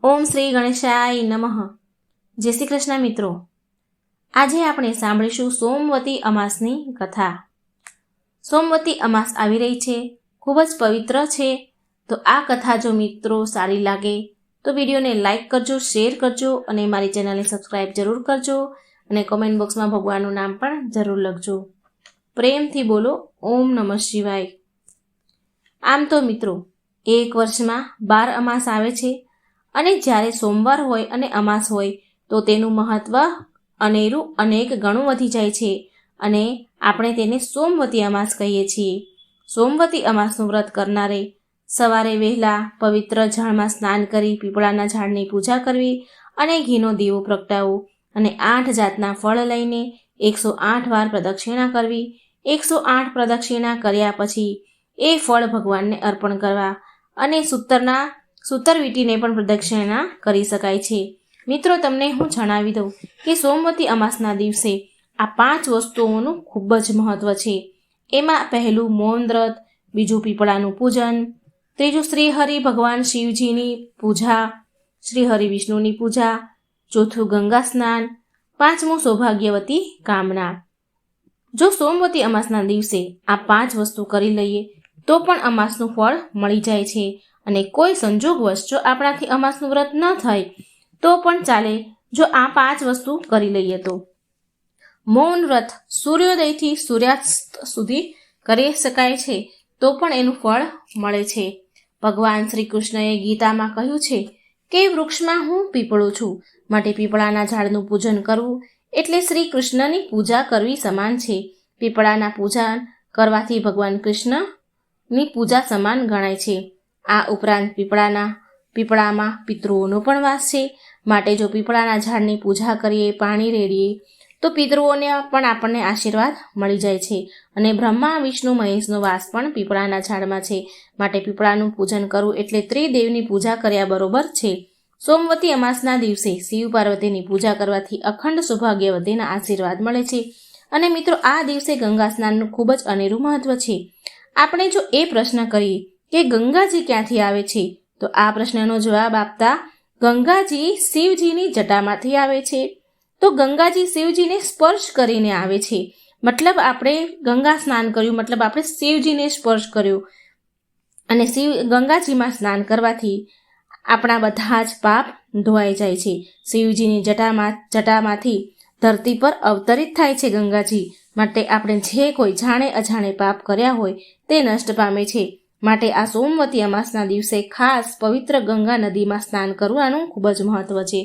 ઓમ શ્રી ગણેશાય નમઃ. જય શ્રી કૃષ્ણ મિત્રો. આજે આપણે સાંભળીશું સોમવતી અમાસની કથા. સોમવતી અમાસ આવી રહી છે, ખૂબ જ પવિત્ર છે. તો આ કથા જો મિત્રો સારી લાગે તો વિડીયોને લાઈક કરજો, શેર કરજો અને મારી ચેનલને સબસ્ક્રાઈબ જરૂર કરજો અને કોમેન્ટ બોક્સમાં ભગવાનનું નામ પણ જરૂર લખજો. પ્રેમથી બોલો ઓમ નમઃ શિવાય. આમ તો મિત્રો, એક વર્ષમાં 12 અમાસ આવે છે અને જ્યારે સોમવાર હોય અને અમાસ હોય તો તેનું મહત્વ અનેરું અનેક ગણું વધી જાય છે અને આપણે તેને સોમવતી અમાસ કહીએ છીએ. સોમવતી અમાસનું વ્રત કરનારે સવારે વહેલા પવિત્ર જળમાં સ્નાન કરી પીપળાના ઝાડની પૂજા કરવી અને ઘીનો દીવો પ્રગટાવવો અને 8 જાતના ફળ લઈને 108 વાર પ્રદક્ષિણા કરવી. 108 પ્રદક્ષિણા કર્યા પછી એ ફળ ભગવાનને અર્પણ કરવા અને સૂતર વીંટીને પણ પ્રદક્ષિણા કરી શકાય છે. મિત્રો, તમને હું જણાવી દઉં કે સોમવતી અમાસના દિવસે આ 5 વસ્તુઓનું ખૂબ જ મહત્વ છે. એમાં પહેલું મૌન વ્રત, બીજું પીપળાનું પૂજન, ત્રીજું શ્રી હરિ ભગવાન શિવજીની પૂજા, શ્રી હરિ વિષ્ણુની પૂજા, ચોથું ગંગા સ્નાન, પાંચમું સૌભાગ્યવતી કામના. જો સોમવતી અમાસના દિવસે આ 5 વસ્તુ કરી લઈએ તો પણ અમાસનું ફળ મળી જાય છે અને કોઈ સંજોગવશ જો આપણાથી અમાસનું વ્રત ન થાય તો પણ ચાલે જો આ 5 વસ્તુ કરી લઈએ તો. મૌન વ્રત સૂર્યોદયથી સૂર્યાસ્ત સુધી કરી શકાય છે તો પણ એનું ફળ મળે છે. ભગવાન શ્રી કૃષ્ણએ ગીતામાં કહ્યું છે કે વૃક્ષમાં હું પીપળો છું, માટે પીપળાના ઝાડનું પૂજન કરવું એટલે શ્રી કૃષ્ણની પૂજા કરવી સમાન છે. પીપળાના પૂજા કરવાથી ભગવાન કૃષ્ણની પૂજા સમાન ગણાય છે. આ ઉપરાંત પીપળામાં પિતૃઓનો પણ વાસ છે, માટે જો પીપળાના ઝાડની પૂજા કરીએ, પાણી રેડીએ તો પિતૃઓને પણ આપણને આશીર્વાદ મળી જાય છે. અને બ્રહ્મા, વિષ્ણુ, મહેશનો વાસ પણ પીપળાના ઝાડમાં છે, માટે પીપળાનું પૂજન કરવું એટલે ત્રિદેવની પૂજા કર્યા બરોબર છે. સોમવતી અમાસના દિવસે શિવ પાર્વતીની પૂજા કરવાથી અખંડ સૌભાગ્યવતીના આશીર્વાદ મળે છે. અને મિત્રો, આ દિવસે ગંગા સ્નાનનું ખૂબ જ અનેરું મહત્વ છે. આપણે જો એ પ્રશ્ન કરીએ કે ગંગાજી ક્યાંથી આવે છે, તો આ પ્રશ્નનો જવાબ આપતા ગંગાજી શિવજીની જટામાંથી આવે છે. તો ગંગાજી શિવજીને સ્પર્શ કરીને આવે છે, મતલબ આપણે ગંગા સ્નાન કર્યું, મતલબ આપણે શિવજીને સ્પર્શ કર્યો. અને ગંગાજીમાં સ્નાન કરવાથી આપણા બધા જ પાપ ધોવાઈ જાય છે. શિવજીની જટામાંથી ધરતી પર અવતરિત થાય છે ગંગાજી, માટે આપણે જે કોઈ જાણે અજાણે પાપ કર્યા હોય તે નષ્ટ પામે છે. માટે આ સોમવતી અમાસના દિવસે ખાસ પવિત્ર ગંગા નદીમાં સ્નાન કરવાનું ખૂબ જ મહત્વ છે.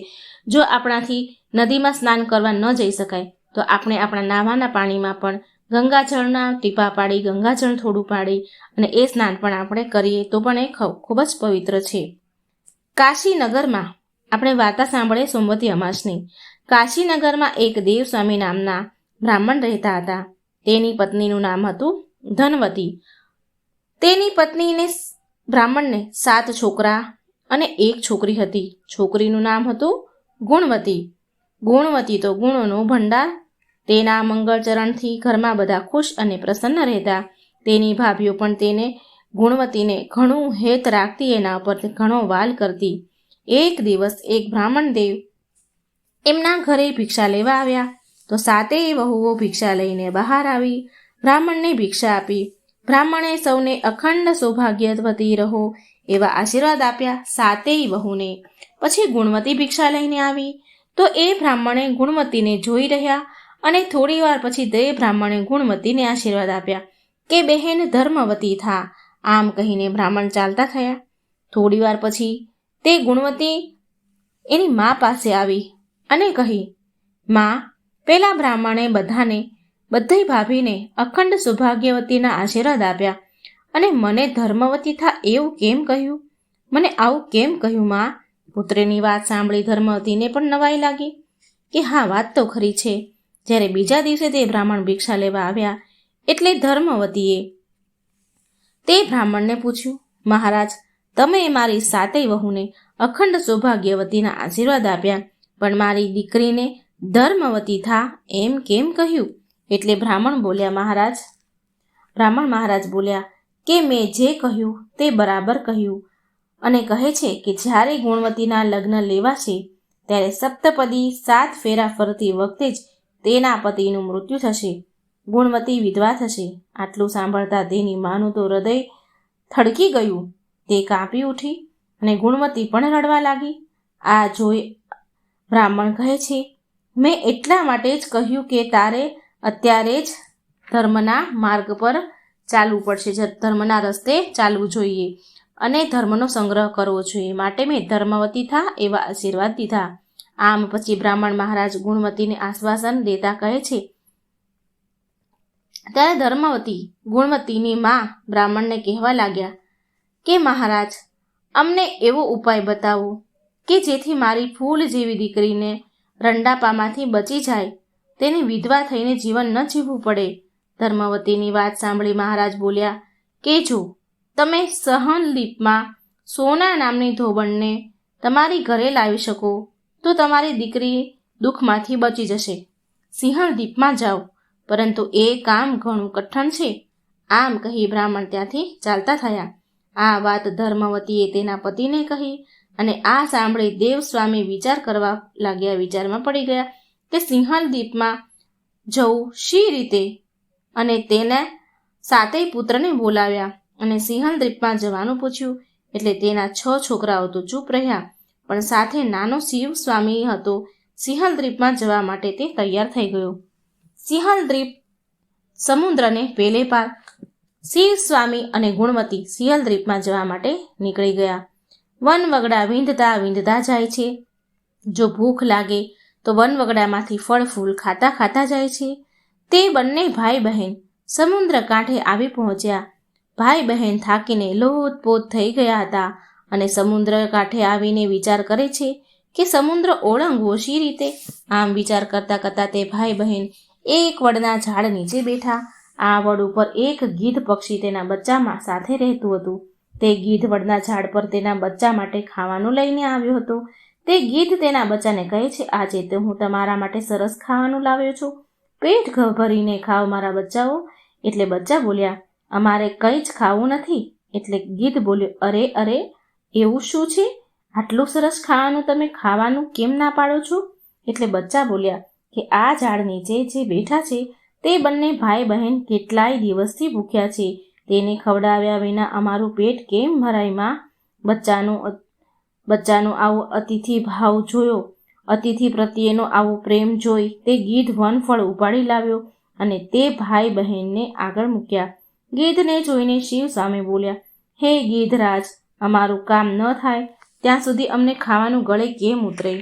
જો આપણાથી નદીમાં સ્નાન કરવા ન જઈ શકાય તો આપણે આપણા નાવાના પાણીમાં પણ ગંગાજળના ટીપા પાડી, ગંગાજળ થોડું પાડી અને એ સ્નાન પણ આપણે કરીએ તો પણ એ ખૂબ જ પવિત્ર છે. કાશીનગરમાં આપણે વાર્તા સાંભળે સોમવતી અમાસની. કાશીનગરમાં એક દેવસ્વામી નામના બ્રાહ્મણ રહેતા હતા. તેની પત્નીનું નામ હતું ધનવતી. તેની પત્નીને બ્રાહ્મણને 7 છોકરા અને 1 છોકરી હતી. છોકરીનું નામ હતું ગુણવતી. ગુણવતી તો ગુણોનો ભંડાર. તેના મંગળચરણથી ઘરમાં બધા ખુશ અને પ્રસન્ન રહેતા. તેની ભાભીઓ પણ ગુણવતીને ઘણું હેત રાખતી, એના ઉપર ઘણો વાલ કરતી. એક દિવસ એક બ્રાહ્મણ દેવ એમના ઘરે ભિક્ષા લેવા આવ્યા તો 7 વહુઓ ભિક્ષા લઈને બહાર આવી બ્રાહ્મણને ભિક્ષા આપી. બ્રાહ્મણે સૌને અખંડ સૌભાગ્યવતી રહો એવા આશીર્વાદ આપ્યા 7 વહુને. પછી ગુણવતી ભિક્ષા લઈને આવી તો એ બ્રાહ્મણે ગુણવતીને જોઈ રહ્યા અને થોડી વાર પછી તે બ્રાહ્મણે ગુણવતીને આશીર્વાદ આપ્યા કે બહેન ધર્મવતી થા. આમ કહીને બ્રાહ્મણ ચાલતા થયા. થોડી વાર પછી તે ગુણવતી એની મા પાસે આવી અને કહી, મા, પેલા બ્રાહ્મણે બધી ભાભીને અખંડ સૌભાગ્યવતીના આશીર્વાદ આપ્યા અને મને ધર્મવતી થા એવું કેમ કહ્યું? મને આવું કેમ કહ્યું મા? પુત્રની વાત સાંભળી ધર્મવતીને પણ નવાઈ લાગી કે હા, વાત તો ખરી છે. જ્યારે બીજા દિવસે તે બ્રાહ્મણ ભિક્ષા લેવા આવ્યા એટલે ધર્મવતીએ તે બ્રાહ્મણને પૂછ્યું, મહારાજ, તમે મારી 7 વહુને અખંડ સૌભાગ્યવતીના આશીર્વાદ આપ્યા પણ મારી દીકરીને ધર્મવતી થા એમ કેમ કહ્યું? એટલે બ્રાહ્મણ મહારાજ બોલ્યા કે મેં જે કહ્યું તે બરાબર કહ્યું અને કહે છે કે જ્યારે ગુણવતીના લગ્ન લેવાશે ત્યારે સપ્તપદી 7 ફેરા ફરતી વખતે જ તેના પતિનું મૃત્યુ થશે. ગુણવતી વિધવા થશે. આટલું સાંભળતા તેની માનું તો હૃદય થડકી ગયું. તે કાંપી ઉઠી અને ગુણવતી પણ રડવા લાગી. આ જોઈ બ્રાહ્મણ કહે છે, મેં એટલા માટે જ કહ્યું કે તારે અત્યારે જ ધર્મના માર્ગ પર ચાલવું પડશે, ધર્મના રસ્તે ચાલવું જોઈએ અને ધર્મનો સંગ્રહ કરવો જોઈએ, માટે મેં ધર્મવતી થા એવા આશીર્વાદ દીધા. આમ પછી બ્રાહ્મણ મહારાજ ગુણવતીને આશ્વાસન દેતા કહે છે. ત્યારે ધર્મવતી ગુણવતીની માં બ્રાહ્મણને કહેવા લાગ્યા કે મહારાજ, અમને એવો ઉપાય બતાવો કે જેથી મારી ફૂલ જેવી દીકરીને રંડાપામાંથી બચી જાય, તેને વિધવા થઈને જીવન ન જીવવું પડે. ધર્મવતીની વાત સાંભળી મહારાજ બોલ્યા કે જો તમે સહનદીપમાં સોના નામની ધોબણને તમારી ઘરે લાવી શકો તો તમારી દીકરી દુઃખમાંથી બચી જશે. સિંહણદીપમાં જાઓ, પરંતુ એ કામ ઘણું કઠણ છે. આમ કહી બ્રાહ્મણ ત્યાંથી ચાલતા થયા. આ વાત ધર્મવતીએ તેના પતિને કહી અને આ સાંભળી દેવસ્વામી વિચાર કરવા લાગ્યા. વિચારમાં પડી ગયા કે સિંહણદીપમાં જવું શી રીતે, અને તેના 7 પુત્રને બોલાવ્યા અને સિંહણદીપમાં જવાનું પૂછ્યું. એટલે તેના 6 છોકરાઓ તો ચૂપ રહ્યા, પણ સાથે નાનો શિવ સ્વામી હતો. સિંહણદ્વીપમાં જવા માટે તે તૈયાર થઈ ગયો. સિંહણદ્વીપ સમુદ્રને પેલે પાર. શિવ સ્વામી અને ગુણવતી સિંહણદ્વીપમાં જવા માટે નીકળી ગયા. વનવગડા વીંધતા વીંધતા જાય છે. જો ભૂખ લાગે તો વનવગડામાંથી ફળ ફૂલ ખાતા ખાતા જાય છે. તે બંને ભાઈ બહેન સમુદ્ર કાંઠે આવી પહોંચ્યા. ભાઈ બહેન થાકીને લોથપોથ થઈ ગયા હતા અને સમુદ્ર કાંઠે આવીને વિચાર કરે છે કે સમુદ્ર ઓળંગવો શી રીતે. આમ વિચાર કરતા કરતા તે ભાઈ બહેન એક વડના ઝાડ નીચે બેઠા. આ વડ ઉપર એક ગીધ પક્ષી તેના બચ્ચામાં સાથે રહેતું હતું. તે ગીધ વડના ઝાડ પર તેના બચ્ચા માટે ખાવાનું લઈને આવ્યો હતો. તે ગીધ તેના બચ્ચાને કહે છે, આજે તો હું તમારા માટે સરસ ખાવાનું લાવ્યો છું, પેટ ભરીને ખાઓ મારા બચ્ચાઓ. એટલે બચ્ચા બોલ્યા, અમારે કંઈ જ ખાવું નથી. એટલે ગીધ બોલ્યો, અરે અરે, એવું શું છે? આટલું સરસ ખાવાનું તમે ખાવાનું કેમ ના પાડો છો? એટલે બચ્ચા બોલ્યા કે આ ઝાડ નીચે જે બેઠા છે તે બંને ભાઈ બહેન કેટલાય દિવસથી ભૂખ્યા છે. તેને ખવડાવ્યા વિના અમારું પેટ કેમ ભરાય માં? બચ્ચાનો આવો અતિથિ ભાવ જોયો, અતિથિ પ્રત્યેનો આવો પ્રેમ જોઈ તે ગીધ વનફળ ઉપાડી લાવ્યો અને તે ભાઈ બહેનને આગળ મૂક્યા. ગીધને જોઈને શિવ સામે બોલ્યા, હે ગીધરાજ, અમારું કામ ન થાય ત્યાં સુધી અમને ખાવાનું ગળે કેમ ઉતરે?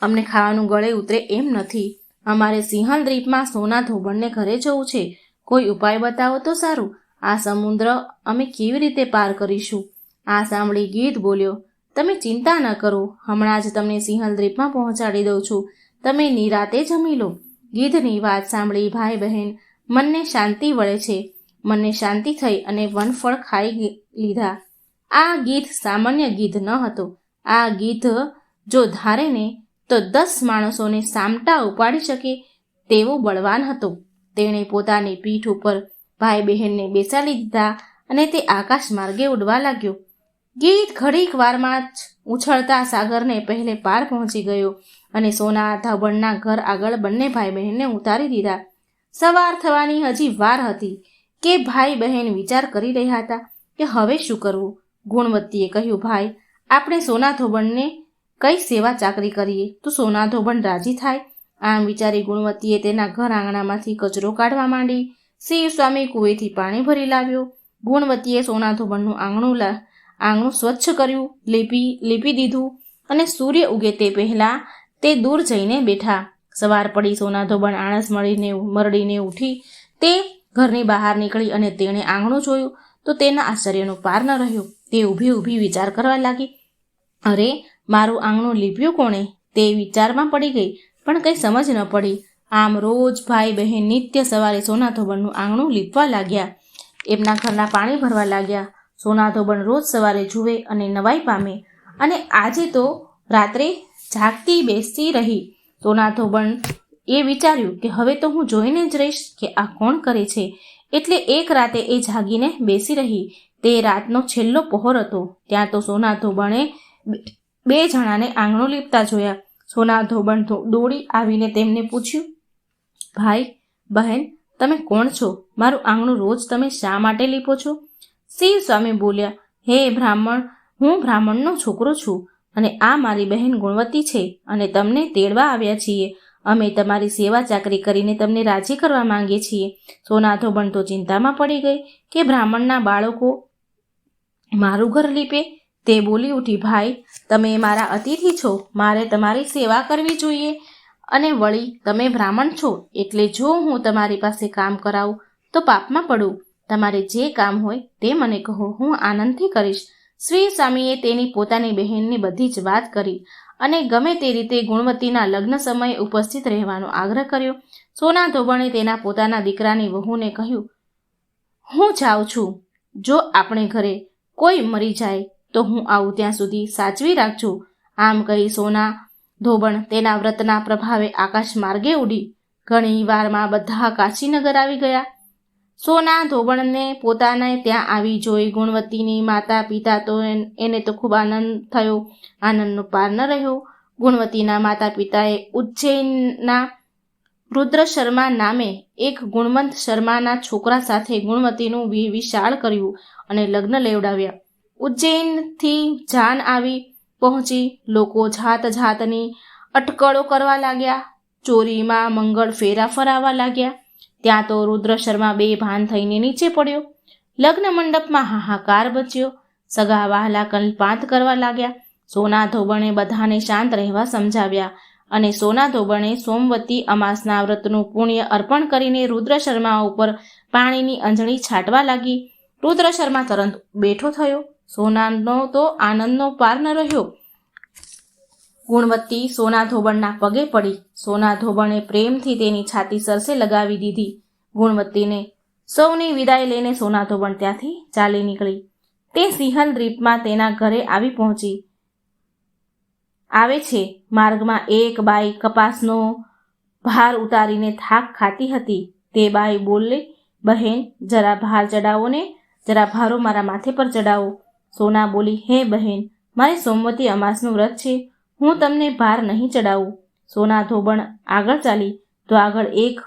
અમને ખાવાનું ગળે ઉતરે એમ નથી. અમારે સિંહણદ્વીપમાં સોના ધોબણને ઘરે જવું છે. કોઈ ઉપાય બતાવો તો સારું. આ સમુદ્ર અમે કેવી રીતે પાર કરીશું? આ સાંભળી ગીધ બોલ્યો, તમે ચિંતા ન કરો, હમણાં જ તમને સિંહણદ્વીપમાં પહોંચાડી દઉં છું. તમે નિરાતે જમી લો. ગીધની વાત સાંભળી ભાઈ બહેન મનને શાંતિ વળે છે. મનને શાંતિ થઈ અને વનફળ ખાઈ લીધા. આ ગીધ સામાન્ય ગીધ ન હતો. આ ગીધ જો ધારે ને તો 10 માણસોને સામટા ઉપાડી શકે તેવો બળવાન હતો. તેણે પોતાની પીઠ ઉપર ભાઈ બહેનને બેસાડી દીધા અને તે આકાશ માર્ગે ઉડવા લાગ્યો. ગીધ ઘડીક વારમાં જ ઉછળતા સાગરને પહેલે પાર પહોંચી ગયો અને સોના ધોબણના ઘર આગળ બંને ભાઈ બહેનને ઉતારી દીધા. સવાર થવાની હજી વાર હતી કે ભાઈ બહેન વિચાર કરી રહ્યા હતા કે હવે શું કરવું. ગુણવતીએ કહ્યું, ભાઈ, આપણે સોના ધોબણને કઈ સેવા ચાકરી કરીએ તો સોના ધોબણ રાજી થાય. આમ વિચારી ગુણવતીએ તેના ઘર આંગણામાંથી કચરો કાઢવા માંડી. શિવ સ્વામી કુવેથી પાણી ભરી લાવ્યો. ગુણવતીએ સોના ધોબણનું આંગણું સ્વચ્છ કર્યું, લીપી દીધું અને સૂર્ય ઉગે તે પહેલાં તે દૂર જઈને બેઠા. સવાર પડી સોના ધોબણ આળસ મરડીને ઉઠી. તે ઘરની બહાર નીકળી અને તેણે આંગણું જોયું તો તેના આશ્ચર્યનો પાર ન રહ્યો. તે ઊભી વિચાર કરવા લાગી, અરે, મારું આંગણું લીપ્યું કોણે? તે વિચારમાં પડી ગઈ, પણ કંઈ સમજ ન પડી. આમ રોજ ભાઈ બહેન નિત્ય સવારે સોના ધોબણનું આંગણું લીપવા લાગ્યા. એમના ઘરના પાણી ભરવા લાગ્યા. સોના ધોબણ રોજ સવારે જુએ અને નવાઈ પામે. અને આજે તો રાત્રે જાગતી બેસી રહી. સોના ધોબણ એ વિચાર્યું કે હવે તો હું જોઈને જ રહીશ કે આ કોણ કરે છે. એટલે એક રાતે એ જાગીને બેસી રહી. તે રાતનો છેલ્લો પહોર હતો. ત્યાં તો સોના ધોબણે બે જણાને આંગણું લીપતા જોયા. સોના ધોબણ દોડી આવીને તેમને પૂછ્યું, ભાઈ બહેન, તમે કોણ છો? મારું આંગણું રોજ તમે શા માટે લીપો છો? શિવ સ્વામી બોલ્યા, હે બ્રાહ્મણ, હું બ્રાહ્મણનો છોકરો છું અને આ મારી બહેન ગુણવતી છે અને તમને તેડવા આવ્યા છીએ. અમે તમારી સેવા ચાકરી કરીને તમને રાજી કરવા માંગીએ છીએ. સોના ધોબણ તો ચિંતામાં પડી ગઈ કે બ્રાહ્મણના બાળકો મારું ઘર લીપે. તે બોલી ઉઠી, ભાઈ, તમે મારા અતિથિ છો, મારે તમારી સેવા કરવી જોઈએ અને વળી તમે બ્રાહ્મણ છો એટલે જો હું તમારી પાસે કામ કરાવું તો પાપમાં પડું. તમારે જે કામ હોય તે મને કહો, હું આનંદથી કરીશ. શ્રી સ્વામીએ તેની પોતાની બહેનની બધી જ વાત કરી અને ગમે તે રીતે ગુણવતીના લગ્ન સમયે ઉપસ્થિત રહેવાનો આગ્રહ કર્યો. સોના ધોબણે તેના પોતાના દીકરાની વહુને કહ્યું, હું જાઉં છું. જો આપણે ઘરે કોઈ મરી જાય તો હું આવું ત્યાં સુધી સાચવી રાખજો. આમ કહી સોના ધોબણ તેના વ્રતના પ્રભાવે આકાશ માર્ગે ઉડી. ઘણી વારમાં બધા કાશીનગર આવી ગયા. સોના ધોબણને પોતાને ત્યાં આવી જોઈ ગુણવતીની માતા પિતા તો એને તો ખૂબ આનંદ થયો. આનંદનો પાર ન રહ્યો. ગુણવતીના માતા પિતાએ ઉજ્જૈનના રુદ્ર શર્મા નામે એક ગુણવંત શર્માના છોકરા સાથે ગુણવતીનું વિશાળ કર્યું અને લગ્ન લેવડાવ્યા. ઉજ્જૈનથી જાન આવી પહોંચી. લોકો જાત જાતની અટકળો કરવા લાગ્યા. ચોરીમાં મંગળ ફેરા ફરાવા લાગ્યા. ત્યાં તો રુદ્ર શર્મા બેભાન થઈને નીચે પડ્યો. લગ્ન મંડપમાં હાહાકાર બચ્યો. સગા વહાલા કલ્પાંત કરવા લાગ્યા. સોના ધોબણે બધાને શાંત રહેવા સમજાવ્યા અને સોના ધોબણે સોમવતી અમાસના વ્રતનું પુણ્ય અર્પણ કરીને રુદ્ર શર્મા ઉપર પાણીની અંજળી છાંટવા લાગી. રુદ્ર શર્મા તરત બેઠો થયો. સોનાનો તો આનંદનો પાર ન રહ્યો. ગુણવતી સોના ધોબણના પગે પડી. સોના ધોબણે પ્રેમથી તેની છાતી સરસે લગાવી દીધી. ગુણવતીને સૌની વિદાય લઈને સોના ધોબણ ત્યાંથી ચાલી નીકળી. તે સિંહલ દ્વીપમાં તેના ઘરે આવી પહોંચી. આવે છે માર્ગમાં એક બાઈ કપાસનો ભાર ઉતારીને થાક ખાતી હતી. તે બાઈ બોલી, બહેન, જરા ભાર ચડાવો ને, જરા ભારો મારા માથે પર ચડાવો. સોના બોલી, હે બહેન, મારે સોમવતી અમાસનું વ્રત છે, હું તમને ભાર નહીં ચડાવું. સોના ધોબણ આગળ ચાલી તો આગળ એક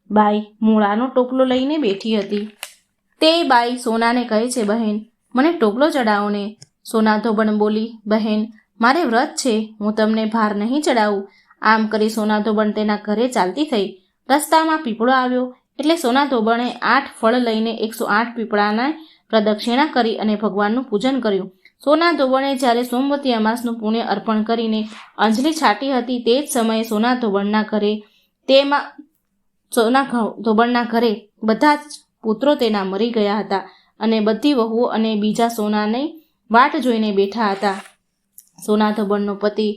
બાઈ મૂળાનો ટોપલો લઈને બેઠી હતી. તે બાઈ સોનાને કહે છે, બહેન, મને ટોપલો ચડાવો ને. સોના ધોબણ બોલી, બહેન, મારે વ્રત છે, હું તમને ભાર નહીં ચડાવું. આમ કરી સોના ધોબણ તેના ઘરે ચાલતી થઈ. રસ્તામાં પીપળો આવ્યો એટલે સોના ધોબણે 8 ફળ લઈને 108 પીપળાને પ્રદક્ષિણા કરી અને ભગવાનનું પૂજન કર્યું. સોના ધોબણે જ્યારે સોમવતી અમાસનું પુણ્ય અર્પણ કરીને અંજલિ છાટી હતી તે જ સમયે સોના ધોબણના ઘરે બધા જ પુત્રો તેના મરી ગયા હતા અને બધી વહુઓ અને બીજા સોનાની વાટ જોઈને બેઠા હતા. સોના ધોબણનો પતિ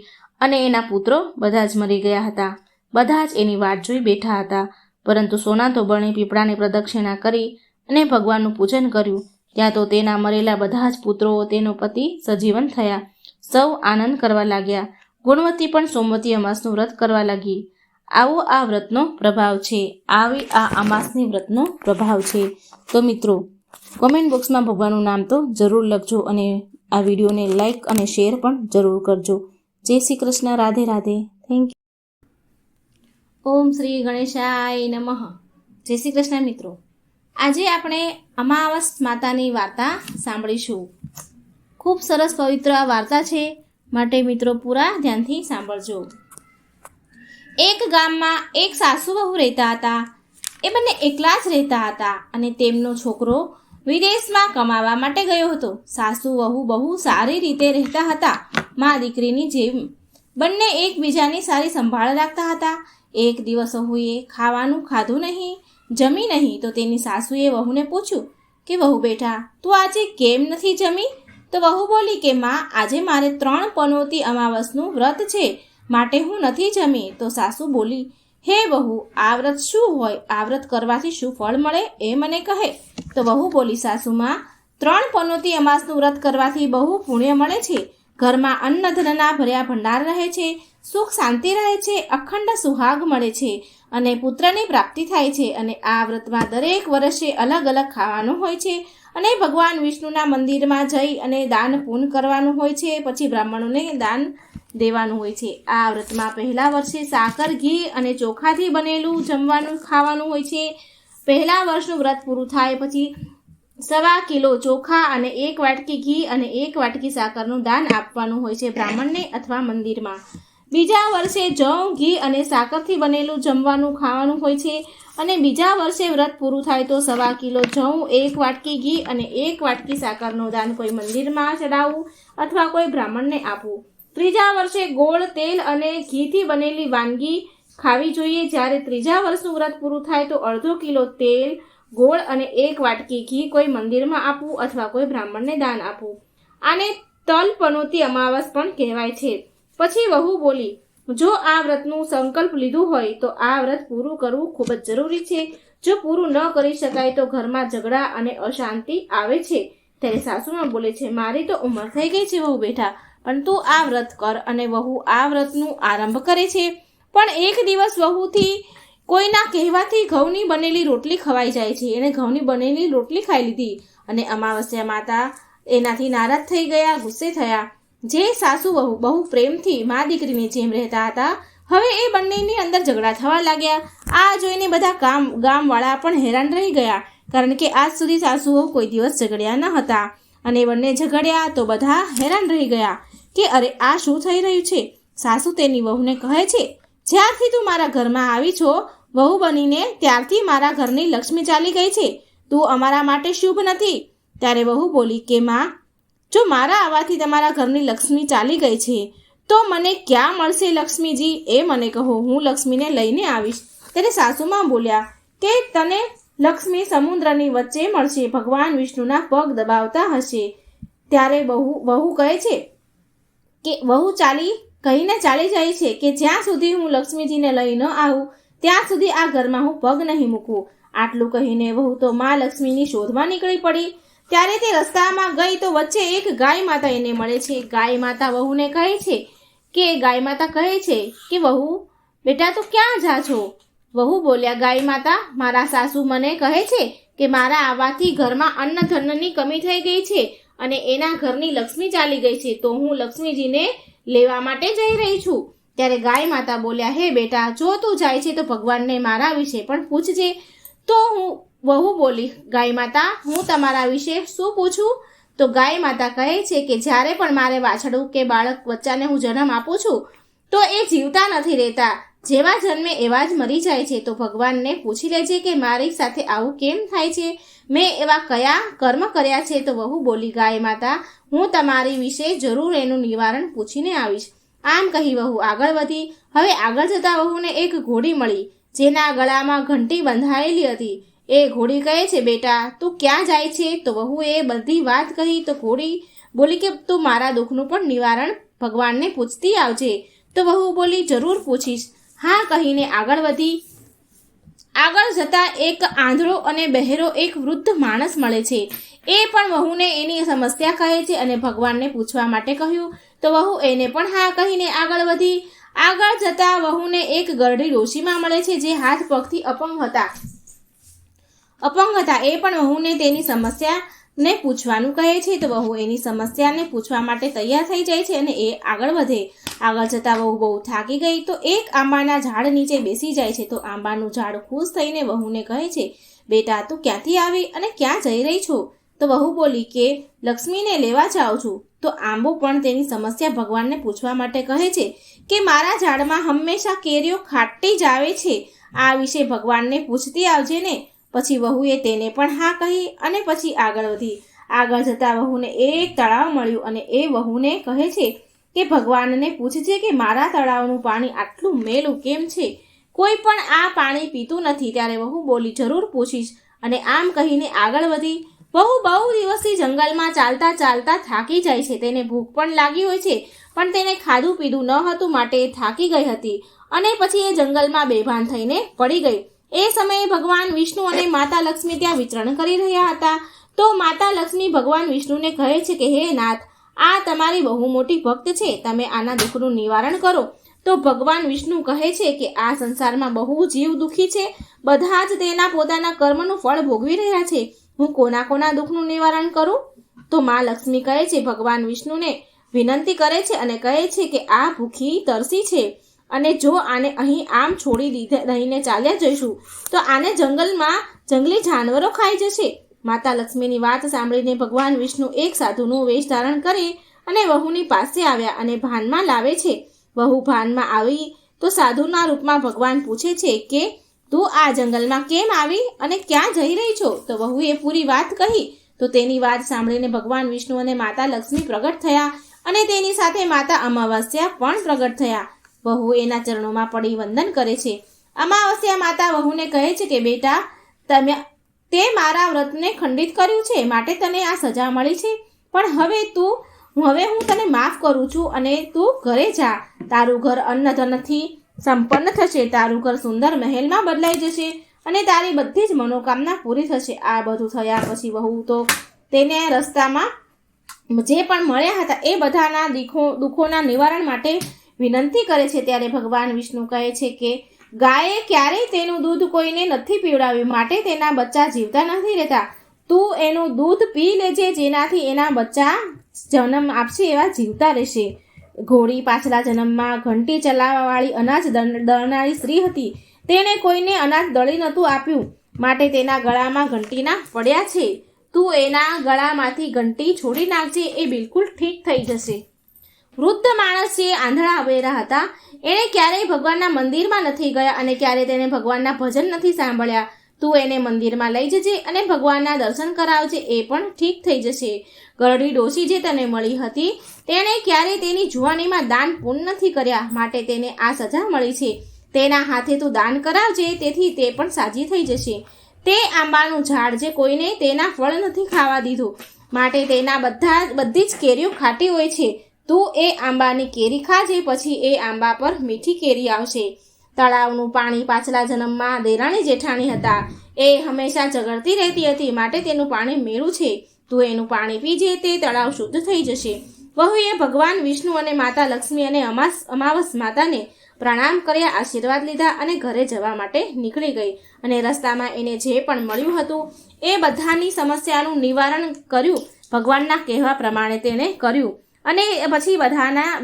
અને એના પુત્રો બધા જ મરી ગયા હતા. બધા જ એની વાટ જોઈ બેઠા હતા. પરંતુ સોના ધોબણે પીપળાની પ્રદક્ષિણા કરી અને ભગવાનનું પૂજન કર્યું. ત્યાં તો તેના મરેલા બધા જ પુત્રો તેનો પતિ સજીવન થયા. સૌ આનંદ કરવા લાગ્યા. ગુણવતી પણ સોમવતી અમાસનું વ્રત કરવા લાગી. આવો આ વ્રતનો પ્રભાવ છે. આવી આ અમાસની વ્રતનો પ્રભાવ છે. તો મિત્રો, કોમેન્ટ બોક્સમાં ભગવાનનું નામ તો જરૂર લખજો અને આ વિડીયોને લાઈક અને શેર પણ જરૂર કરજો. જય શ્રી કૃષ્ણ. રાધે રાધે. Thank you. ઓમ શ્રી ગણેશાય નમઃ. જય શ્રી કૃષ્ણ મિત્રો. આજે આપણે અમાવસ માતાની વાર્તા સાંભળીશું. ખૂબ સરસ પવિત્ર આ વાર્તા છે, માટે મિત્રો પૂરા ધ્યાનથી સાંભળજો. એક ગામમાં એક સાસુ વહુ રહેતા હતા. એ બંને એકલા જ રહેતા હતા અને તેમનો છોકરો વિદેશમાં કમાવા માટે ગયો હતો. સાસુ વહુ બહુ સારી રીતે રહેતા હતા, મા દીકરીની જેમ. બંને એકબીજાની સારી સંભાળ રાખતા હતા. એક દિવસ વહુએ ખાવાનું ખાધું નહીં, જમી નહીં, તો તેની સાસુએ વહુને પૂછ્યું કે વહુ બેટા, તું આજે કેમ નથી જમી? તો વહુ બોલી કે માં, આજે મારે 3 પનોતી અમાવસનું વ્રત છે, માટે હું નથી જમી. તો સાસુ બોલી, હે વહુ, આ વ્રત શું હોય? આ વ્રત કરવાથી શું ફળ મળે એ મને કહે. તો વહુ બોલી, સાસુમાં, 3 પનોતી અમાસનું વ્રત કરવાથી બહુ પુણ્ય મળે છે, ઘરમાં અન્ન ધનના ભર્યા ભંડાર રહે છે, સુખ શાંતિ રહે છે, અખંડ સુહાગ મળે છે અને પુત્રની પ્રાપ્તિ થાય છે. અને આ વ્રતમાં દરેક વર્ષે અલગ અલગ ખાવાનું હોય છે અને ભગવાન વિષ્ણુના મંદિરમાં જઈ અને દાન પૂન કરવાનું હોય છે, પછી બ્રાહ્મણોને દાન દેવાનું હોય છે. આ વ્રતમાં પહેલા વર્ષે સાકર, ઘી અને ચોખાથી બનેલું જમવાનું ખાવાનું હોય છે. પહેલા વર્ષનું વ્રત પૂરું થાય પછી 1.25 કિલો ચોખા અને 1 વાટકી ઘી અને 1 વાટકી સાકરનું દાન આપવાનું હોય છે બ્રાહ્મણને અથવા મંદિરમાં. બીજા વર્ષે જવ, ઘી અને સાકરથી બનેલું જમવાનું ખાવાનું હોય છે અને બીજા વર્ષે વ્રત પૂરું થાય તો 1.25 કિલો જવ, 1 વાટકી ઘી અને 1 વાટકી સાકરનું દાન કોઈ મંદિરમાં ચડાવવું અથવા કોઈ બ્રાહ્મણને આપવું. ત્રીજા વર્ષે ગોળ, તેલ અને ઘીથી બનેલી વાનગી ખાવી જોઈએ. જ્યારે ત્રીજા વર્ષનું વ્રત પૂરું થાય તો 1/2 કિલો તેલ, ગોળ અને 1 વાટકી ઘી કોઈ મંદિરમાં આપવું અથવા કોઈ બ્રાહ્મણને દાન આપવું. આને તલ પનોતી અમાવસ પણ કહેવાય છે. પછી વહુ બોલી, જો આ વ્રતનું સંકલ્પ લીધું હોય તો આ વ્રત પૂરું કરવું ખૂબ જ જરૂરી છે. જો પૂરું ન કરી શકાય તો ઘરમાં ઝઘડા અને અશાંતિ આવે છે. ત્યારે સાસુમાં બોલે છે, મારી તો ઉંમર થઈ ગઈ છે વહુ બેટા, પણ તું આ વ્રત કર. અને વહુ આ વ્રતનું આરંભ કરે છે. પણ એક દિવસ વહુથી કોઈના કહેવાથી ઘઉંની બનેલી રોટલી ખવાઈ જાય છે. એણે ઘઉંની બનેલી રોટલી ખાઈ લીધી અને અમાવસ્યા માતા એનાથી નારાજ થઈ ગયા, ગુસ્સે થયા. જે સાસુ વહુ બહુ પ્રેમથી મા દીકરીની જેમ રહેતા હતા, હવે એ બંનેની અંદર ઝઘડા થવા લાગ્યા. આ જોઈને બધા ગામવાળા પણ હેરાન રહી ગયા, કારણ કે આજ સુધી સાસુ વહુ કોઈ દિવસ ઝઘડ્યા ન હતા. અને બંને ઝઘડ્યા તો બધા હેરાન રહી ગયા કે અરે આ શું થઈ રહ્યું છે. સાસુ તેની વહુને કહે છે, જ્યારથી તું મારા ઘરમાં આવી છો વહુ બનીને, ત્યારથી મારા ઘરની લક્ષ્મી ચાલી ગઈ છે. તું અમારા માટે શુભ નથી. ત્યારે વહુ બોલી કે માં, જો મારા આવવાથી તમારા ઘરની લક્ષ્મી ચાલી ગઈ છે તો મને ક્યાં મળશે લક્ષ્મીજી, એ મને કહો, હું લક્ષ્મીને લઈને આવીશ. ત્યારે સાસુમાં બોલ્યા કે તને લક્ષ્મી સમુદ્રની વચ્ચે મળશે, ભગવાન વિષ્ણુના પગ દબાવતા હશે. ત્યારે વહુ કહે છે કે વહુ કહીને ચાલી જાય છે કે જ્યાં સુધી હું લક્ષ્મીજીને લઈ ન આવું ત્યાં સુધી આ ઘરમાં હું પગ નહીં મૂકું. આટલું કહીને વહુ તો મા લક્ષ્મીની શોધમાં નીકળી પડી. ત્યારે તે રસ્તામાં ગઈ તો વચ્ચે એક ગાય માતા એને મળે છે. ગાય માતા વહુને કહે છે કે વહુ બેટા તું ક્યાં જા છો? વહુ બોલ્યા, ગાય માતા, મારા સાસુ મને કહે છે કે મારા આવવાથી ઘરમાં અન્ન ધનની કમી થઈ ગઈ છે અને એના ઘરની લક્ષ્મી ચાલી ગઈ છે, તો હું લક્ષ્મીજીને લેવા માટે જઈ રહી છું. ત્યારે ગાય માતા બોલ્યા, હે બેટા, જો તું જાય છે તો ભગવાનને મારા વિશે પણ પૂછજે. તો વહુ બોલી, ગાય માતા, હું તમારા વિશે શું પૂછું? તો ગાય માતા કહે છે કે જ્યારે પણ મારે વાછડું કે બાળક બચ્ચાને હું જન્મ આપું છું તો એ જીવતા નથી રહેતા, જેવા જન્મે એવા જ મરી જાય છે. તો ભગવાનને પૂછી લેજે કે મારી સાથે આવું કેમ થાય છે, મેં એવા કયા કર્મ કર્યા છે. તો વહુ બોલી, ગાય માતા, હું તમારી વિશે જરૂર એનું નિવારણ પૂછીને આવીશ. આમ કહી વહુ આગળ વધી. હવે આગળ જતા વહુને એક ઘોડી મળી, જેના ગળામાં ઘંટી બંધાયેલી હતી. એ ઘોડી કહે છે, બેટા તું ક્યાં જાય છે? તો વહુએ બધી વાત કહી. તો ઘોડી બોલી કે તું મારા દુઃખનું પણ નિવારણ ભગવાનને પૂછતી આવજે. તો વહુ બોલી, જરૂર પૂછીશ. હા કહીને આગળ વધી. આગળ જતા એક આંધળો અને બહેરો એક વૃદ્ધ માણસ મળે છે. એ પણ વહુને એની સમસ્યા કહે છે અને ભગવાનને પૂછવા માટે કહ્યું. તો વહુ એને પણ હા કહીને આગળ વધી. આગળ જતા વહુને એક ગરડી ડોશીમાં મળે છે, જે હાથ પગથી અપંગ હતા. એ પણ વહુને તેની સમસ્યાને પૂછવાનું કહે છે. તો વહુ એની સમસ્યાને પૂછવા માટે તૈયાર થઈ જાય છે અને એ આગળ વધે. આગળ જતા વહુ બહુ થાકી ગઈ તો એક આંબાના ઝાડ નીચે બેસી જાય છે. તો આંબાનું ઝાડ ખુશ થઈને વહુને કહે છે, બેટા તું ક્યાંથી આવી અને ક્યાં જઈ રહી છો? તો વહુ બોલી કે લક્ષ્મીને લેવા જાઉં છું. તો આંબો પણ તેની સમસ્યા ભગવાનને પૂછવા માટે કહે છે કે મારા ઝાડમાં હંમેશા કેરીઓ ખાટી જ આવે છે, આ વિશે ભગવાનને પૂછતી આવજે ને. પછી વહુએ તેને પણ હા કહી અને પછી આગળ વધી. આગળ જતા વહુને એક તળાવ મળ્યું અને એ વહુને કહે છે કે ભગવાનને પૂછજે કે મારા તળાવનું પાણી આટલું મેલું કેમ છે, કોઈ પણ આ પાણી પીતું નથી. ત્યારે વહુ બોલી, જરૂર પૂછીશ. અને આમ કહીને આગળ વધી. વહુ બહુ દિવસથી જંગલમાં ચાલતા ચાલતા થાકી જાય છે. તેને ભૂખ પણ લાગી હોય છે, પણ તેને ખાધું પીધું ન હતું માટે એ થાકી ગઈ હતી અને પછી એ જંગલમાં બેભાન થઈને પડી ગઈ. એ સમયે ભગવાન વિષ્ણુ અને માતા લક્ષ્મી ત્યાં વિચરણ કરી રહ્યા હતા. તો માતા લક્ષ્મી ભગવાન વિષ્ણુને કહે છે કે હે નાથ, આ તમારી બહુ મોટી ભક્ત છે, તમે આના દુઃખનું નિવારણ કરો. તો ભગવાન વિષ્ણુ કહે છે કે આ સંસારમાં બહુ જીવ દુઃખી છે, બધા જ તેના પોતાના કર્મનું ફળ ભોગવી રહ્યા છે. હું કોના કોના દુઃખનું નિવારણ કરું? તો મા લક્ષ્મી કહે છે, ભગવાન વિષ્ણુને વિનંતી કરે છે અને કહે છે કે આ ભૂખી તરસી છે, અને જો આને અહીં આમ છોડી દઈને ચાલ્યા જઈશું તો આને જંગલમાં જંગલી જાનવરો ખાઈ જશે. માતા લક્ષ્મીની વાત સાંભળીને ભગવાન વિષ્ણુ એક સાધુનું વેશ ધારણ કરી અને વહુની પાસે આવ્યા અને ભાનમાં લાવે છે. વહુ ભાનમાં આવી તો સાધુના રૂપમાં ભગવાન પૂછે છે કે તું આ જંગલમાં કેમ આવી અને ક્યાં જઈ રહી છો? તો વહુએ પૂરી વાત કહી. તો તેની વાત સાંભળીને ભગવાન વિષ્ણુ અને માતા લક્ષ્મી પ્રગટ થયા અને તેની સાથે માતા અમાવસ્યા પણ પ્રગટ થયા. વહુ એના ચરણોમાં પડી વંદન કરે છે. અમાવસ્યા માતા વહુને કહે છે કે બેટા, તે મારા વ્રતને ખંડિત કર્યું છે, માટે તને આ સજા મળી છે. પણ હવે હું તને માફ કરું છું અને તું ઘરે જા. તારું ઘર અન્નધનથી સંપન્ન થશે, તારું ઘર સુંદર મહેલમાં બદલાઈ જશે અને તારી બધી જ મનોકામના પૂરી થશે. આ બધું થયા પછી વહુ તો તેને રસ્તામાં જે પણ મળ્યા હતા એ બધાના દુઃખોના નિવારણ માટે વિનંતી કરે છે. ત્યારે ભગવાન વિષ્ણુ કહે છે કે ગાયે ક્યારેય તેનું દૂધ કોઈને નથી પીવડાવ્યું, માટે તેના બચ્ચા જીવતા નથી રહેતા. તું એનું દૂધ પી લેજે, જેનાથી એના બચ્ચા જન્મ આપશે એવા જીવતા રહેશે. ઘોડી પાછલા જન્મમાં ઘંટી ચલાવવાવાળી અનાજ દળનારી સ્ત્રી હતી. તેણે કોઈને અનાજ દળી નહોતું આપ્યું, માટે તેના ગળામાં ઘંટીના પડ્યા છે. તું એના ગળામાંથી ઘંટી છોડી નાખજે, એ બિલકુલ ઠીક થઈ જશે. વૃદ્ધ માણસ જે આંધળા અવેરા હતા, એણે ક્યારેય ભગવાનના મંદિરમાં નથી ગયા અને ક્યારેય તેને ભગવાનના ભજન નથી સાંભળ્યા. તું એને મંદિરમાં લઈ જજે અને ભગવાનના દર્શન કરાવજે, એ પણ ઠીક થઈ જશે. ગરડી ડોશી જે તને મળી હતી, તેણે ક્યારેય તેની જુવાનીમાં દાન પુણ્ય નથી કર્યા, માટે તેને આ સજા મળી છે. તેના હાથે તું દાન કરાવજે, તેથી તે પણ સાજી થઈ જશે. તે આંબાનું ઝાડ જે કોઈને તેના ફળ નથી ખાવા દીધું, માટે તેના બધી જ કેરીઓ ખાટી હોય છે. તું એ આંબાની કેરી ખાજે, પછી એ આંબા પર મીઠી કેરી આવશે. તળાવનું પાણી પાછલા જન્મમાં દેરાણી જેઠાણી હતા, એ હંમેશા ઝઘડતી રહેતી હતી, માટે તેનું પાણી મેળું છે. તું એનું પાણી પીજે, તે તળાવ શુદ્ધ થઈ જશે. વહુએ ભગવાન વિષ્ણુ અને માતા લક્ષ્મી અને અમાવસ માતાને પ્રણામ કર્યા, આશીર્વાદ લીધા અને ઘરે જવા માટે નીકળી ગઈ. અને રસ્તામાં એને જે પણ મળ્યું હતું એ બધાની સમસ્યાનું નિવારણ કર્યું. ભગવાનના કહેવા પ્રમાણે તેણે કર્યું અને પછી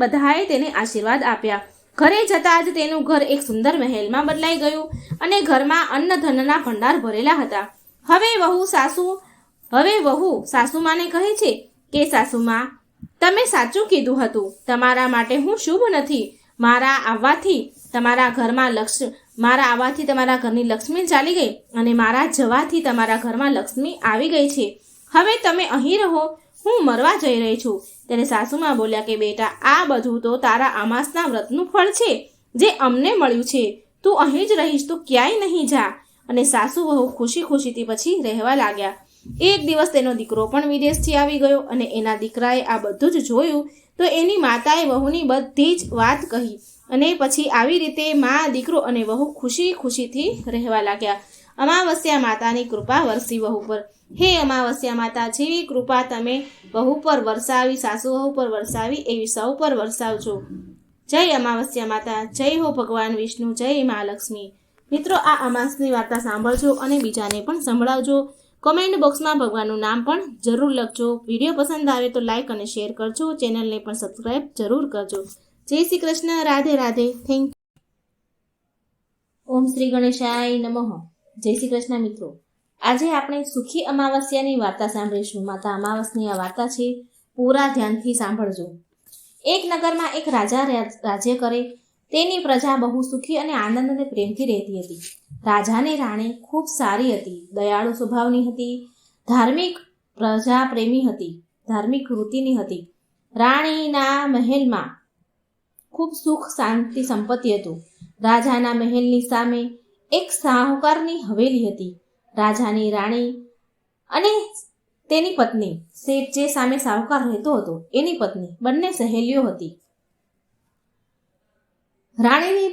બધાએ તેને આશીર્વાદ આપ્યા. ઘરે જતાં જ તેનું ઘર એક સુંદર મહેલમાં બદલાઈ ગયું અને ઘરમાં અન્ન ધનના ભંડાર ભરેલા હતા. હવે વહુ સાસુમાને કહે છે કે સાસુમા, તમે સાચું કીધું હતું, તમારા માટે હું શુભ નથી. મારા આવવાથી તમારા ઘરની લક્ષ્મી ચાલી ગઈ અને મારા જવાથી તમારા ઘરમાં લક્ષ્મી આવી ગઈ છે. હવે તમે અહીં રહો, હું મરવા જઈ રહી છું. ત્યારે સાસુમાં બોલ્યા કે બેટા, આ બધું તો તારા અમાસના વ્રતનું ફળ છે જે અમને મળ્યું છે. તું અહીં જ રહીશ, તું ક્યાંય નહીં જા. અને સાસુ વહુ ખુશીથી પછી રહેવા લાગ્યા. એક દિવસ તેનો દીકરો પણ વિદેશથી આવી ગયો અને એના દીકરાએ આ બધું જ જોયું. તો એની માતાએ વહુની બધી જ વાત કહી અને પછી આવી રીતે મા, દીકરો અને વહુ ખુશીથી રહેવા લાગ્યા. અમાવસ્યા માતાની કૃપા વરસી વહુ પર. હે અમાવસ્યા માતા, જેવી કૃપા તમે વહુ પર વરસાવી, સાસુ વહુ પર વરસાવી, એવી સૌ પર વરસાવજો. જય અમાવસ્યા માતા, જય હો ભગવાન વિષ્ણુ, જય મા લક્ષ્મી. મિત્રો, આ અમાસની વાર્તા સાંભળજો અને બીજાને પણ સંભળાવજો. કોમેન્ટ બોક્સમાં ભગવાનનું નામ પણ જરૂર લખજો. વિડીયો પસંદ આવે તો લાઇક અને શેર કરજો. ચેનલને પણ સબસ્ક્રાઈબ જરૂર કરજો. જય શ્રી કૃષ્ણ. રાધે રાધે. Thank you. ઓમ શ્રી ગણેશાય નમઃ. જય શ્રી કૃષ્ણ મિત્રો. આજે આપણે સુખી અમાવસ્યાની વાર્તા સાંભળીશું. માતા અમાવસની આ વાર્તા છે, પૂરા ધ્યાનથી સાંભળજો. એક નગરમાં એક રાજા રાજ્ય કરે. તેની પ્રજા બહુ સુખી અને આનંદ અને પ્રેમથી રહેતી હતી. રાજાની રાણી ખૂબ સારી હતી, દયાળુ સ્વભાવની હતી, ધાર્મિક પ્રજા પ્રેમી હતી, ધાર્મિક વૃત્તિની હતી. રાણીના મહેલમાં ખૂબ સુખ, શાંતિ, સંપત્તિ હતું. રાજાના મહેલની સામે એક સાહુકારની હવેલી હતી. રાજાની રાણી અને તેની પત્ની, શેઠ જે સામે સાહુકાર રહેતો હતો એની પત્ની, બંને સહેલીઓ હતી. રાણી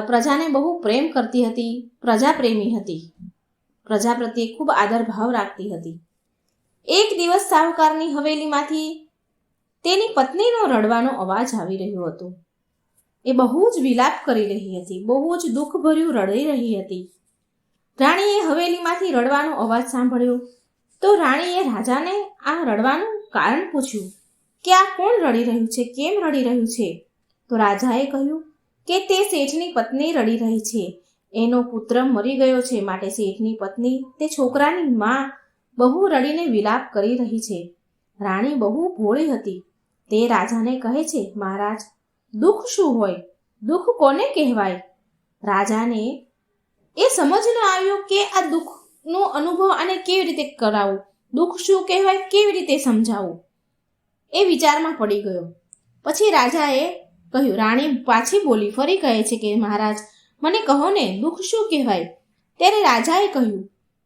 પ્રજાને બહુ પ્રેમ કરતી હતી, પ્રજા પ્રેમી હતી, પ્રજા પ્રત્યે ખૂબ આદર ભાવ રાખતી હતી. એક દિવસ સાહુકારની હવેલીમાંથી તેની પત્નીનો રડવાનો અવાજ આવી રહ્યો હતો. એ બહુ જ વિલાપ કરી રહી હતી, બહુ જ દુઃખભર્યું રડી રહી હતી. રાણીએ હવેલીમાંથી રડવાનો અવાજ સાંભળ્યો તો રાણીએ રાજાને આ રડવાનું કારણ પૂછ્યું કે આ કોણ રડી રહ્યું છે, કેમ રડી રહ્યું છે? તો રાજાએ કહ્યું કે તે શેઠની પત્ની રડી રહી છે. એનો પુત્ર મરી ગયો છે, માટે શેઠની પત્ની તે છોકરાની માં બહુ રડીને વિલાપ કરી રહી છે. રાણી બહુ ભોળી હતી. તે રાજાને કહે છે, મહારાજ, દુઃખ શું હોય? દુઃખ કોને કહેવાય? રાજાને એ સમજ ન આવ્યો કે આ દુઃખનો અનુભવ અને કેવી રીતે કરાવવું, દુઃખ શું કહેવાય, કેવી રીતે સમજાવવું, એ વિચારમાં પડી ગયો. પછી રાજાએ કહ્યું, રાણી પાછી બોલી, ફરી કહે છે કે મહારાજ, મને કહો ને, દુઃખ શું કહેવાય? ત્યારે રાજાએ કહ્યું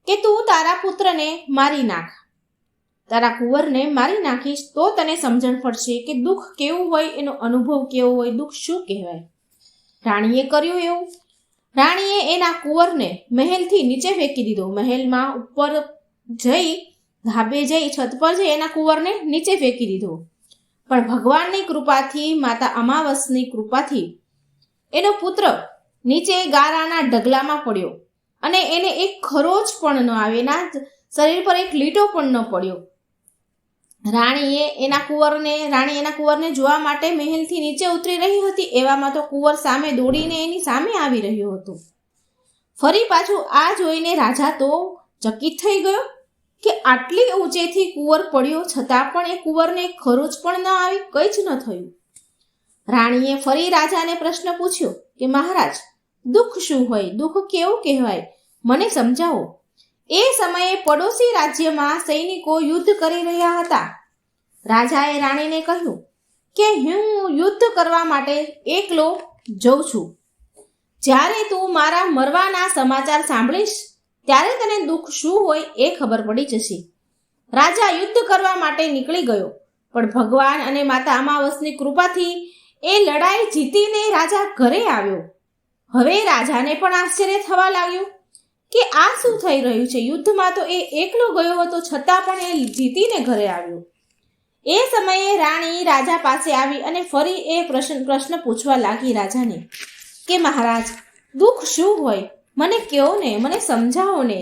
કે તું તારા પુત્રને મારી નાખ, તારા કુંવરને મારી નાખીશ તો તને સમજણ પડશે કે દુઃખ કેવું હોય, એનો અનુભવ કેવો હોય, દુઃખ શું કહેવાય. રાણીએ કર્યું એવું. રાણીએ એના કુંવરને મહેલથી નીચે ફેંકી દીધો. મહેલમાં ઉપર જઈ, ધાબે જઈ, છત પર જઈ એના કુંવરને નીચે ફેંકી દીધો. પણ ભગવાનની કૃપાથી, માતા અમાવસની કૃપાથી એનો પુત્ર નીચે ગારાના ઢગલામાં પડ્યો અને એને એક ખરોચ પણ ન આવે, એના શરીર પર એક લીટો પણ ન પડ્યો. રાણી એના કુંવરને જોવા માટે મહેલથી નીચે ઉતરી રહી હતી. એવામાં તો કુંવર સામે દોડીને એની સામે આવી રહ્યો હતો. ફરી પાછું આ જોઈને રાજા તો ચકિત થઈ ગયો કે આટલી ઊંચેથી કુંવર પડ્યો, છતાં પણ એ કુંવરને એક ખરોચ પણ ન આવી, કંઈ જ ન થયું. રાણીએ ફરી રાજાને પ્રશ્ન પૂછ્યો કે મહારાજ, દુઃખ શું હોય? દુઃખ કેવું કહેવાય? મને સમજાવો. એ સમયે પડોશી રાજ્યમાં સૈનિકો યુદ્ધ કરી રહ્યા હતા. રાજાએ રાણીને કહ્યું કે હું યુદ્ધ કરવા માટે એકલો જઉં છું. જ્યારે તું મારા મરવાના સમાચાર સાંભળીશ ત્યારે તને દુઃખ શું હોય એ ખબર પડી જશે. રાજા યુદ્ધ કરવા માટે નીકળી ગયો, પણ ભગવાન અને માતા અમાવસની કૃપાથી એ લડાઈ જીતીને રાજા ઘરે આવ્યો. હવે રાજાને પણ આશ્ચર્ય થવા લાગ્યું કે આ શું થઈ રહ્યું છે? યુદ્ધમાં તો એ એકલો ગયો હતો, છતાં પણ એ જીતીને ઘરે આવ્યો. એ સમયે રાણી રાજા પાસે આવી અને ફરી એ પ્રશ્ન પૂછવા લાગી રાજાને કે મહારાજ, દુઃખ શું હોય? મને કહો ને, મને સમજાવો ને.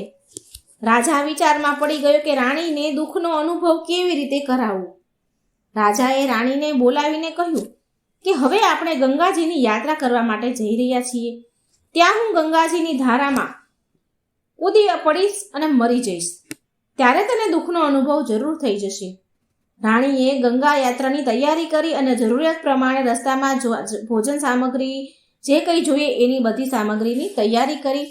રાજા વિચારમાં પડી ગયો કે રાણીને દુઃખનો અનુભવ કેવી રીતે કરાવવું. રાજાએ રાણીને બોલાવીને કહ્યું કે હવે આપણે ગંગાજીની યાત્રા કરવા માટે જઈ રહ્યા છીએ. ત્યાં હું ગંગાજીની ધારામાં કૂદી પડીશ અને મરી જઈશ, ત્યારે તને દુઃખનો અનુભવ જરૂર થઈ જશે. રાણીએ ગંગા યાત્રાની તૈયારી કરી અને જરૂરિયાત પ્રમાણે રસ્તામાં ભોજન સામગ્રી, જે કંઈ જોઈએ એની બધી સામગ્રીની તૈયારી કરી.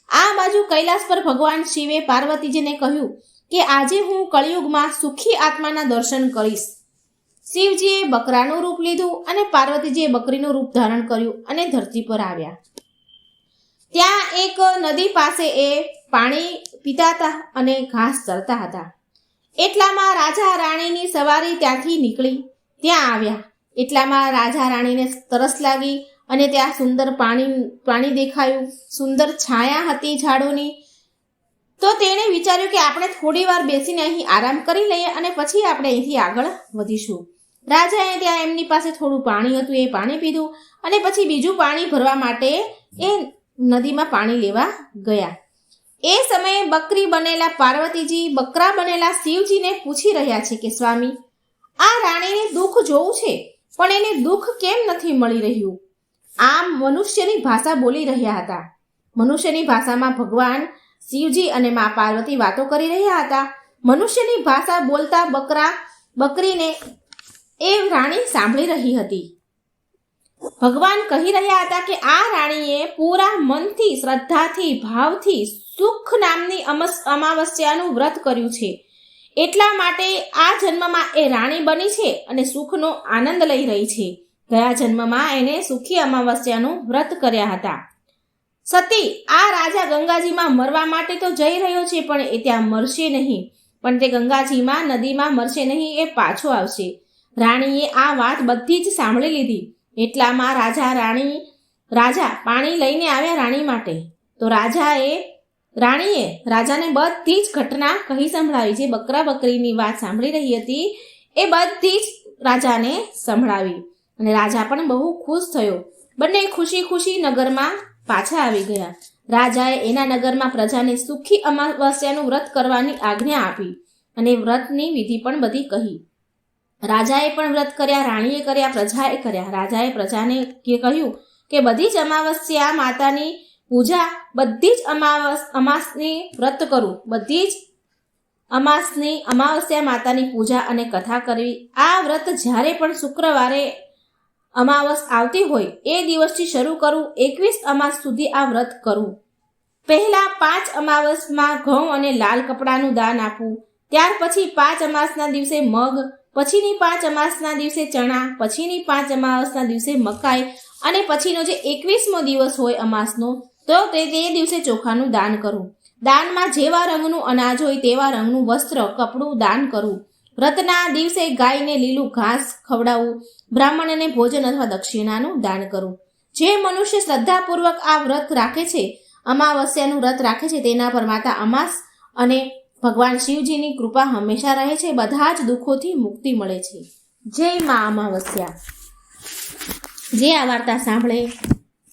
આ બાજુ કૈલાસ પર ભગવાન શિવે પાર્વતીજીને કહ્યું કે આજે હું કળિયુગમાં સુખી આત્માના દર્શન કરીશ. શિવજીએ બકરાનું રૂપ લીધું અને પાર્વતીજીએ બકરીનું રૂપ ધારણ કર્યું અને ધરતી પર આવ્યા. ત્યાં એક નદી પાસે એ પાણી પીતા હતા અને ઘાસ ચરતા હતા. એટલામાં રાજા રાણીની સવારી ત્યાંથી નીકળી ત્યાં આવ્યા. એટલામાં રાજા રાણીને તરસ લાગી અને ત્યાં સુંદર પાણી દેખાયું, સુંદર છાયા હતી ઝાડોની. તો તેણે વિચાર્યું કે આપણે થોડી વાર બેસીને અહીં આરામ કરી લઈએ અને પછી આપણે અહીંથી આગળ વધીશું. રાજાએ ત્યાં એમની પાસે થોડું પાણી હતું, એ પાણી પીધું અને પછી બીજું પાણી ભરવા માટે એ નદીમાં પાણી લેવા ગયા. એ સમયે બકરી બનેલા પાર્વતીજી બકરા બનેલા શિવજીને પૂછી રહ્યા છે કે સ્વામી, આ રાણીને દુઃખ જોવું છે, પણ એને દુઃખ કેમ નથી મળી રહ્યું? આમ મનુષ્યની ભાષા બોલી રહ્યા હતા. મનુષ્યની ભાષામાં ભગવાન શિવજી અને મા પાર્વતી વાતો કરી રહ્યા હતા. મનુષ્યની ભાષા બોલતા બકરીને એ રાણી સાંભળી રહી હતી. ભગવાન કહી રહ્યા હતા કે આ રાણીએ પૂરા મનથી, શ્રદ્ધાથી, ભાવથી સુખ નામની અમાવસ્યાનું વ્રત કર્યું છે. એટલા માટે આ જન્મમાં એ રાણી બની છે અને સુખનો આનંદ લઈ રહી છે. ગયા જન્મમાં એને સુખી અમાવસ્યાનું વ્રત કર્યા હતા. સતી, આ રાજા ગંગાજીમાં મરવા માટે તો જઈ રહ્યો છે, પણ એ ત્યાં મરશે નહીં, પણ તે ગંગાજીમાં નદીમાં મરશે નહીં, એ પાછો આવશે. રાણીએ આ વાત બધી જ સાંભળી લીધી. એટલામાં રાજા પાણી લઈને આવ્યા રાણી માટે. તો રાણીએ રાજાને બધી જ ઘટના કહી સંભળાવી. જે બકરા બકરીની વાત સાંભળી રહી હતી એ બધી જ રાજાને સંભળાવી અને રાજા પણ બહુ ખુશ થયો. બંને ખુશી ખુશી નગરમાં પાછા આવી ગયા. રાજાએ એના નગરમાં પ્રજાને સુખી અમાવસ્યાનું વ્રત કરવાની આજ્ઞા આપી અને વ્રતની વિધિ પણ બધી કહી. રાજાએ પણ વ્રત કર્યા, રાણીએ કર્યા, પ્રજાએ કર્યા. રાજાએ પ્રજાને કહ્યું કે બધી જ અમાવસ્યા માતાની પૂજા, બધી જ અમાસની વ્રત કરવું, બધી જ અમાવસ્યા માતાની પૂજા અને કથા કરવી. આ વ્રત જ્યારે પણ શુક્રવારે અમાવસ આવતી હોય એ દિવસથી શરૂ કરવું. 21 અમાસ સુધી આ વ્રત કરવું. પહેલા 5 અમાવસમાં ઘઉં અને લાલ કપડાનું દાન આપવું. ત્યાર પછી 5 અમાસના દિવસે મગ, પછીની 5 અમાસના દિવસે ચણા, પછીની 5 અમાસના દિવસે મકાઈ અને પછીનો જે 21મો દિવસ હોય અમાસનો તો તે દિવસે ચોખાનું દાન કરવું. દાનમાં જેવા રંગનું અનાજ હોય તેવા રંગનું વસ્ત્ર, કપડું દાન કરવું. વ્રતના દિવસે ગાયને લીલું ઘાસ ખવડાવવું. બ્રાહ્મણને ભોજન અથવા દક્ષિણાનું દાન કરવું. જે મનુષ્ય શ્રદ્ધાપૂર્વક આ વ્રત રાખે છે, અમાવસ્યાનું વ્રત રાખે છે, તેના પર માતા અમાસ અને ભગવાન શિવજીની કૃપા હંમેશા રહે છે. બધા જ દુઃખોથી મુક્તિ મળે છે. જય મા અમાવસ્યા. જે આ વાર્તા સાંભળે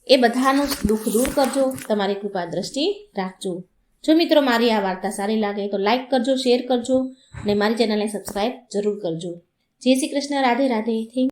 એ બધાનું દુઃખ દૂર કરજો. તમારી કૃપા દ્રષ્ટિ રાખજો. જો મિત્રો મારી આ વાર્તા સારી લાગે તો લાઈક કરજો, શેર કરજો અને મારી ચેનલને સબસ્ક્રાઈબ જરૂર કરજો. જય શ્રી કૃષ્ણ. રાધે રાધે. થેન્ક